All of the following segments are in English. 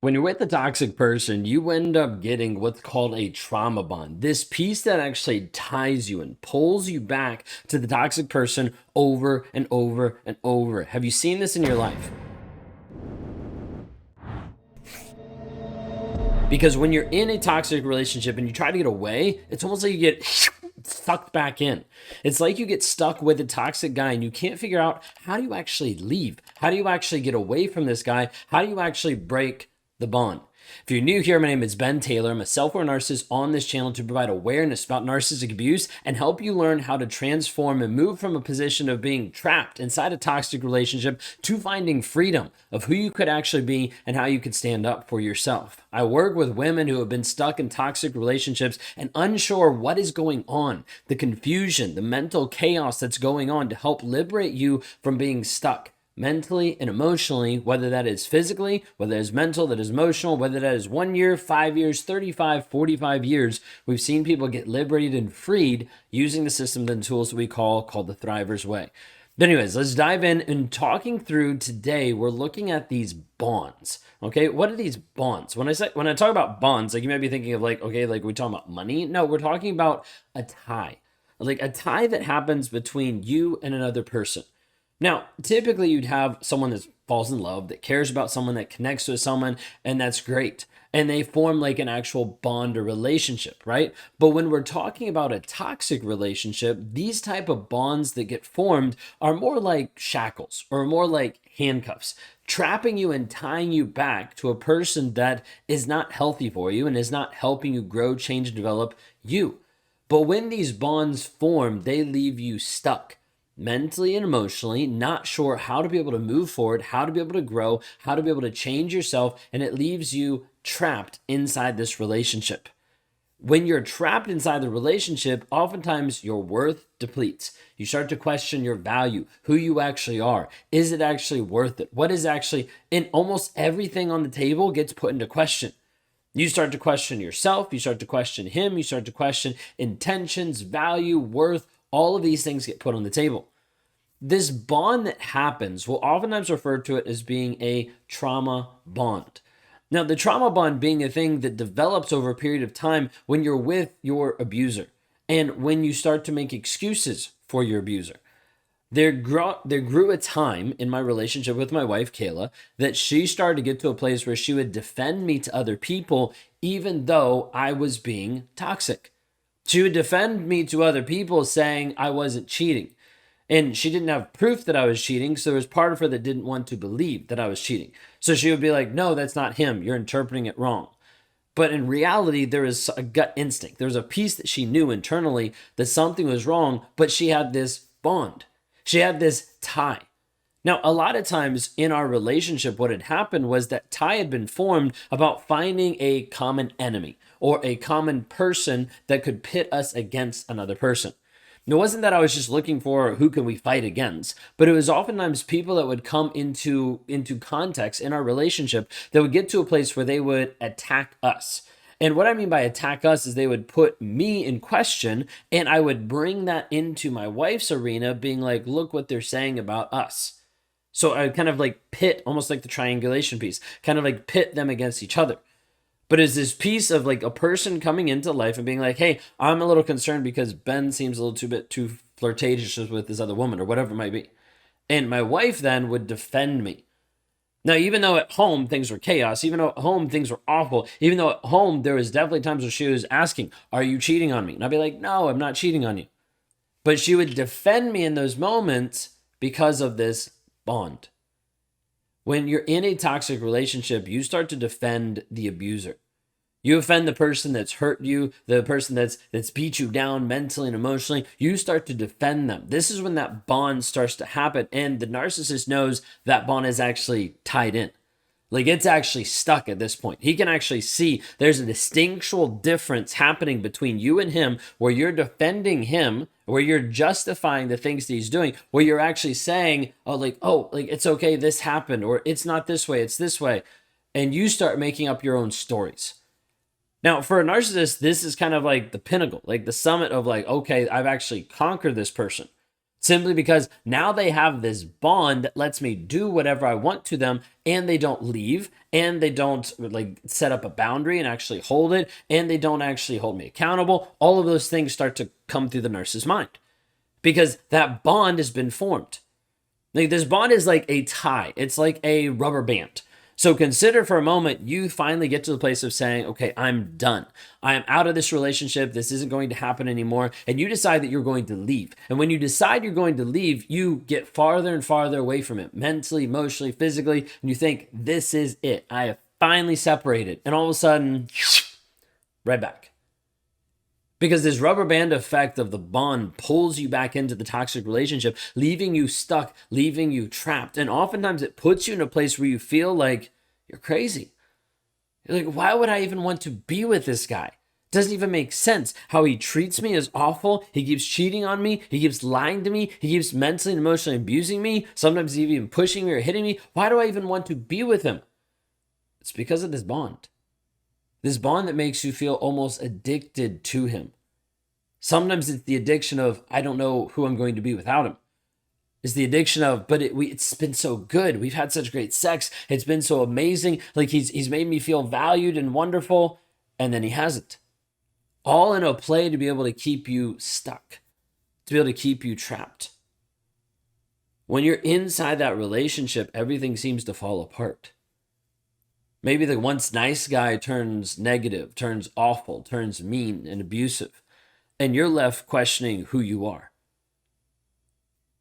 When you're with a toxic person, you end up getting what's called a trauma bond. This piece that actually ties you and pulls you back to the toxic person over and over and over. Have you seen this in your life? Because when you're in a toxic relationship and you try to get away, it's almost like you get sucked back in. It's like you get stuck with a toxic guy and you can't figure out, how do you actually leave? How do you actually get away from this guy? How do you actually break the bond? If you're new here, my name is Ben Taylor. I'm a self-aware narcissist on this channel to provide awareness about narcissistic abuse and help you learn how to transform and move from a position of being trapped inside a toxic relationship to finding freedom of who you could actually be and how you could stand up for yourself. I work with women who have been stuck in toxic relationships and unsure what is going on, the confusion, the mental chaos that's going on, to help liberate you from being stuck mentally and emotionally, whether that is physically, whether that is mental, that is emotional, whether that is 1 year, 5 years, 35, 45 years. We've seen people get liberated and freed using the systems and tools that we called the Thriver's Way. But anyways, let's dive in and talking through today. We're looking at these bonds. Okay, what are these bonds? When I talk about bonds, like you might be thinking of like we're talking about money. No, we're talking about a tie, like a tie that happens between you and another person. Now, typically you'd have someone that falls in love, that cares about someone, that connects with someone, and that's great. And they form like an actual bond or relationship, right? But when we're talking about a toxic relationship, these type of bonds that get formed are more like shackles or more like handcuffs, trapping you and tying you back to a person that is not healthy for you and is not helping you grow, change, and develop you. But when these bonds form, they leave you stuck mentally and emotionally, not sure how to be able to move forward, how to be able to grow, how to be able to change yourself, and it leaves you trapped inside this relationship. When you're trapped inside the relationship, oftentimes your worth depletes. You start to question your value, who you actually are. Is it actually worth it? What is actually, in almost everything on the table gets put into question. You start to question yourself, you start to question him, you start to question intentions, value, worth. All of these things get put on the table. This bond that happens, we'll oftentimes refer to it as being a trauma bond. Now, the trauma bond being a thing that develops over a period of time when you're with your abuser and when you start to make excuses for your abuser. There grew a time in my relationship with my wife, Kayla, that she started to get to a place where she would defend me to other people, even though I was being toxic. She would defend me to other people saying I wasn't cheating. And she didn't have proof that I was cheating, so there was part of her that didn't want to believe that I was cheating. So she would be like, no, that's not him. You're interpreting it wrong. But in reality, there was a gut instinct. There was a piece that she knew internally that something was wrong, but she had this bond. She had this tie. Now, a lot of times in our relationship, what had happened was that tie had been formed about finding a common enemy or a common person that could pit us against another person. It wasn't that I was just looking for who can we fight against, but it was oftentimes people that would come into context in our relationship that would get to a place where they would attack us. And what I mean by attack us is they would put me in question, and I would bring that into my wife's arena, being like, look what they're saying about us. So I kind of like pit, almost like the triangulation piece, kind of like pit them against each other. But it's this piece of like a person coming into life and being like, hey, I'm a little concerned because Ben seems a little bit too flirtatious with this other woman or whatever it might be. And my wife then would defend me. Now, even though at home things were chaos, even though at home things were awful, even though at home there was definitely times where she was asking, are you cheating on me? And I'd be like, no, I'm not cheating on you. But she would defend me in those moments because of this bond. When you're in a toxic relationship, you start to defend the abuser. You offend the person that's hurt you, the person that's beat you down mentally and emotionally. You start to defend them. This is when that bond starts to happen, and the narcissist knows that bond is actually tied in. Like it's actually stuck at this point. He can actually see there's a distinctual difference happening between you and him, where you're defending him, where you're justifying the things that he's doing, where you're actually saying, like it's okay, this happened, or it's not this way, it's this way. And you start making up your own stories. Now, for a narcissist, this is kind of like the pinnacle, like the summit of like, okay, I've actually conquered this person. simply because now they have this bond that lets me do whatever I want to them, and they don't leave, and they don't like set up a boundary and actually hold it, and they don't actually hold me accountable. All of those things start to come through the narcissist's mind because that bond has been formed. Like this bond is like a tie. It's like a rubber band. So consider for a moment, you finally get to the place of saying, okay, I'm done. I am out of this relationship. This isn't going to happen anymore. And you decide that you're going to leave. And when you decide you're going to leave, you get farther and farther away from it, mentally, emotionally, physically. And you think, this is it. I have finally separated. And all of a sudden, right back. Because this rubber band effect of the bond pulls you back into the toxic relationship, leaving you stuck, leaving you trapped. And oftentimes it puts you in a place where you feel like you're crazy. You're like, why would I even want to be with this guy? It doesn't even make sense. How he treats me is awful. He keeps cheating on me. He keeps lying to me. He keeps mentally and emotionally abusing me. Sometimes even pushing me or hitting me. Why do I even want to be with him? It's because of this bond. This bond that makes you feel almost addicted to him. Sometimes it's the addiction of, I don't know who I'm going to be without him. It's the addiction of, but it's been so good. We've had such great sex. It's been so amazing. Like he's made me feel valued and wonderful. And then he hasn't. All in a play to be able to keep you stuck, to be able to keep you trapped. When you're inside that relationship, everything seems to fall apart. Maybe the once nice guy turns negative, turns awful, turns mean and abusive, and you're left questioning who you are.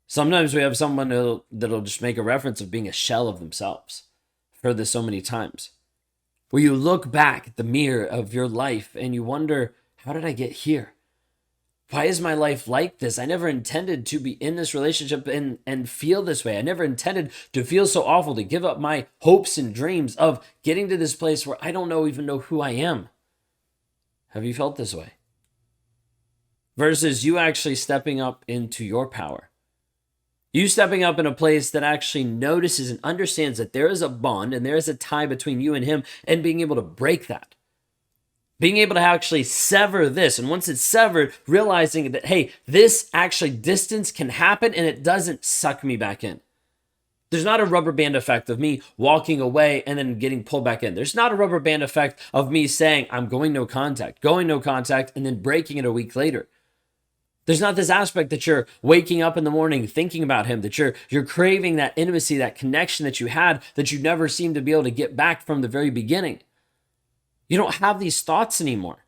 Sometimes we have someone that'll just make a reference of being a shell of themselves. I've heard this so many times. Where you look back at the mirror of your life and you wonder, how did I get here? Why is my life like this? I never intended to be in this relationship and feel this way. I never intended to feel so awful, to give up my hopes and dreams of getting to this place where I don't even know who I am. Have you felt this way? Versus you actually stepping up into your power. You stepping up in a place that actually notices and understands that there is a bond and there is a tie between you and him, and being able to break that. Being able to actually sever this. And once it's severed, realizing that, hey, this actually distance can happen and it doesn't suck me back in. There's not a rubber band effect of me walking away and then getting pulled back in. There's not a rubber band effect of me saying, I'm going no contact, and then breaking it a week later. There's not this aspect that you're waking up in the morning thinking about him, that you're craving that intimacy, that connection that you had, that you never seemed to be able to get back from the very beginning. You don't have these thoughts anymore.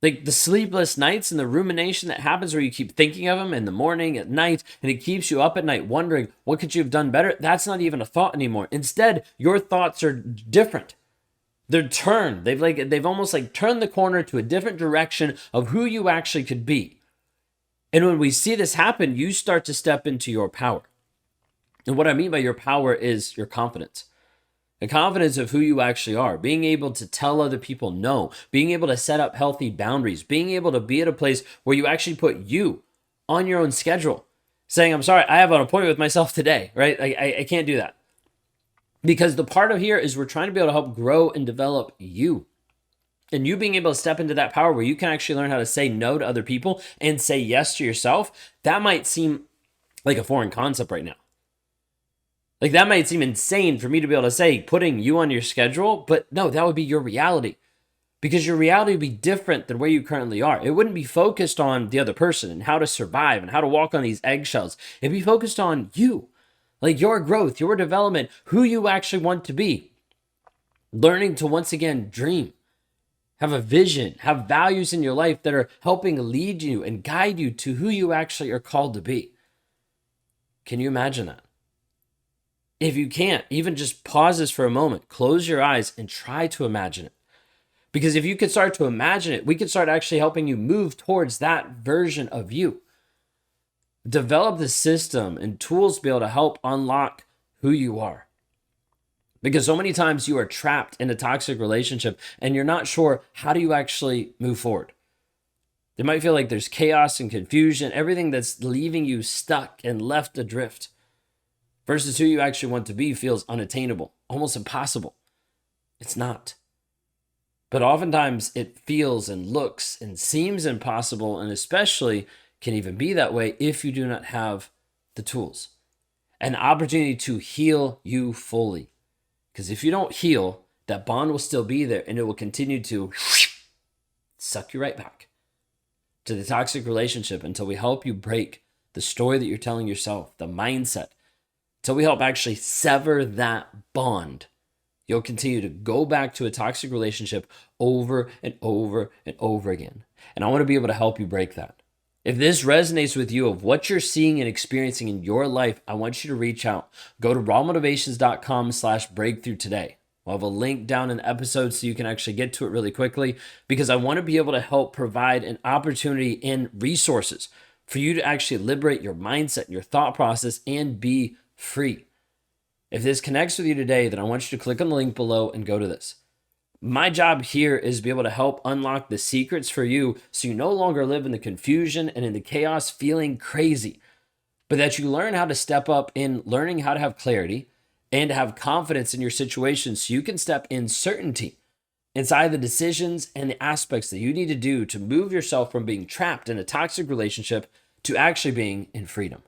Like the sleepless nights and the rumination that happens where you keep thinking of him in the morning, at night, and it keeps you up at night wondering, what could you have done better? That's not even a thought anymore. Instead, your thoughts are different. They're turned. They've almost like turned the corner to a different direction of who you actually could be. And when we see this happen, you start to step into your power. And what I mean by your power is your confidence. The confidence of who you actually are, being able to tell other people no, being able to set up healthy boundaries, being able to be at a place where you actually put you on your own schedule, saying, I'm sorry, I have an appointment with myself today, right? I can't do that. Because the part of here is we're trying to be able to help grow and develop you. And you being able to step into that power where you can actually learn how to say no to other people and say yes to yourself, that might seem like a foreign concept right now. Like that might seem insane for me to be able to say putting you on your schedule, but no, that would be your reality. Because your reality would be different than where you currently are. It wouldn't be focused on the other person and how to survive and how to walk on these eggshells. It'd be focused on you, like your growth, your development, who you actually want to be. Learning to once again dream, have a vision, have values in your life that are helping lead you and guide you to who you actually are called to be. Can you imagine that? If you can't, even just pause this for a moment, close your eyes and try to imagine it. Because if you could start to imagine it, we could start actually helping you move towards that version of you. Develop the system and tools to be able to help unlock who you are. Because so many times you are trapped in a toxic relationship and you're not sure, how do you actually move forward? It might feel like there's chaos and confusion, everything that's leaving you stuck and left adrift. Versus who you actually want to be feels unattainable, almost impossible. It's not. But oftentimes it feels and looks and seems impossible, and especially can even be that way if you do not have the tools. An opportunity to heal you fully. Because if you don't heal, that bond will still be there and it will continue to suck you right back to the toxic relationship until we help you break the story that you're telling yourself, the mindset, until we help actually sever that bond. You'll continue to go back to a toxic relationship over and over and over again. And I want to be able to help you break that. If this resonates with you of what you're seeing and experiencing in your life, I want you to reach out. Go to rawmotivations.com/breakthrough today. I'll have a link down in the episode so you can actually get to it really quickly, because I want to be able to help provide an opportunity and resources for you to actually liberate your mindset, your thought process, and be free. If this connects with you today, then I want you to click on the link below and go to this. My job here is to be able to help unlock the secrets for you so you no longer live in the confusion and in the chaos feeling crazy, but that you learn how to step up in learning how to have clarity and to have confidence in your situation so you can step in certainty inside the decisions and the aspects that you need to do to move yourself from being trapped in a toxic relationship to actually being in freedom.